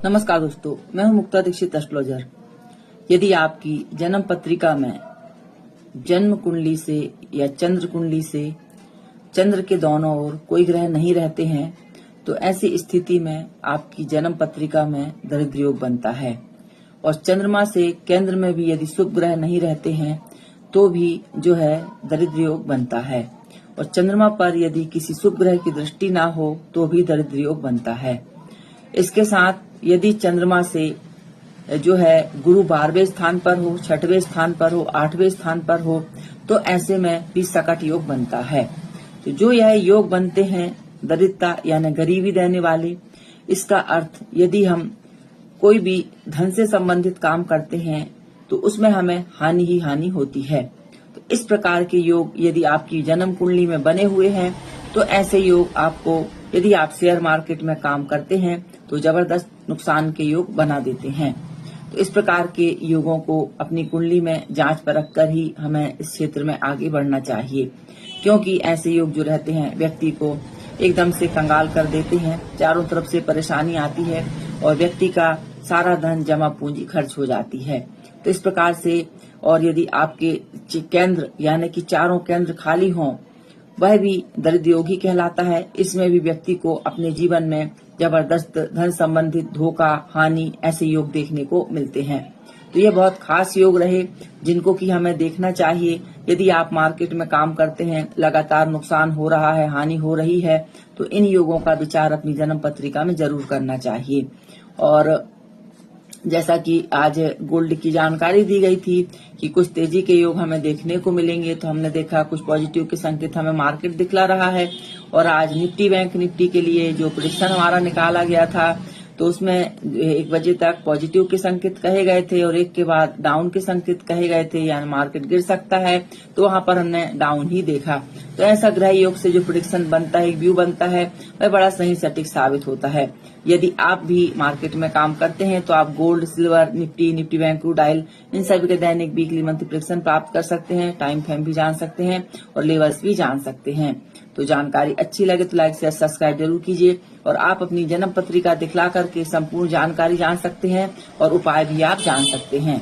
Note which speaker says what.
Speaker 1: नमस्कार दोस्तों, मैं हूं मुक्ता दीक्षित एस्ट्रोलॉजर। यदि आपकी जन्म पत्रिका में जन्म कुंडली से या चंद्र कुंडली से चंद्र के दोनों ओर कोई ग्रह नहीं रहते हैं तो ऐसी स्थिति में आपकी जन्म पत्रिका में दरिद्र योग बनता है। और चंद्रमा से केंद्र में भी यदि शुभ ग्रह नहीं रहते हैं तो भी जो है दरिद्र योग बनता है। और चंद्रमा पर यदि किसी शुभ ग्रह की दृष्टि ना हो तो भी दरिद्र योग बनता है। इसके साथ यदि चंद्रमा से जो है गुरु 12वें स्थान पर हो, 6वें स्थान पर हो, 8वें स्थान पर हो तो ऐसे में भी सकट योग बनता है। तो जो यह योग बनते हैं दरिद्रता यानी गरीबी देने वाले, इसका अर्थ यदि हम कोई भी धन से संबंधित काम करते हैं तो उसमें हमें हानि ही हानि होती है। तो इस प्रकार के योग यदि आपकी जन्म कुंडली में बने हुए हैं तो ऐसे योग आपको, यदि आप शेयर मार्केट में काम करते हैं तो जबरदस्त नुकसान के योग बना देते हैं। तो इस प्रकार के योगों को अपनी कुंडली में जांच परख कर ही हमें इस क्षेत्र में आगे बढ़ना चाहिए, क्योंकि ऐसे योग जो रहते हैं व्यक्ति को एकदम से कंगाल कर देते हैं, चारों तरफ से परेशानी आती है और व्यक्ति का सारा धन जमा पूंजी खर्च हो जाती है। तो इस प्रकार से, और यदि आपके केंद्र यानी कि चारों केंद्र खाली हों, वह भी दरिद्र योग ही कहलाता है। इसमें भी व्यक्ति को अपने जीवन में जबरदस्त धन संबंधित धोखा, हानि, ऐसे योग देखने को मिलते हैं। तो ये बहुत खास योग रहे जिनको कि हमें देखना चाहिए। यदि आप मार्केट में काम करते हैं, लगातार नुकसान हो रहा है, हानि हो रही है, तो इन योगों का विचार अपनी जन्म पत्रिका में जरूर करना चाहिए। और जैसा कि आज गोल्ड की जानकारी दी गई थी कि कुछ तेजी के योग हमें देखने को मिलेंगे, तो हमने देखा कुछ पॉजिटिव के संकेत हमें मार्केट दिखला रहा है। और आज निफ्टी बैंक निफ्टी के लिए जो प्रेडिक्शन हमारा निकाला गया था तो उसमें 1 बजे तक पॉजिटिव के संकेत कहे गए थे और 1 के बाद डाउन के संकेत कहे गए थे, यानी मार्केट गिर सकता है। तो वहां पर हमने डाउन ही देखा। तो ऐसा ग्रह योग से जो प्रेडिक्शन बनता है, एक व्यू बनता है, वह बड़ा सही सटीक साबित होता है। यदि आप भी मार्केट में काम करते हैं तो आप gold, silver, Nifty bank, crude oil, इन सभी के दैनिक, वीकली, मंथली प्रेडिक्शन प्राप्त कर सकते हैं। टाइम फ्रेम भी जान सकते हैं और लेवल्स भी जान सकते हैं। तो जानकारी अच्छी लगे तो लाइक, शेयर, सब्सक्राइब जरूर कीजिए। और आप अपनी जन्म पत्रिका दिखला करके संपूर्ण जानकारी जान सकते हैं और उपाय भी आप जान सकते हैं।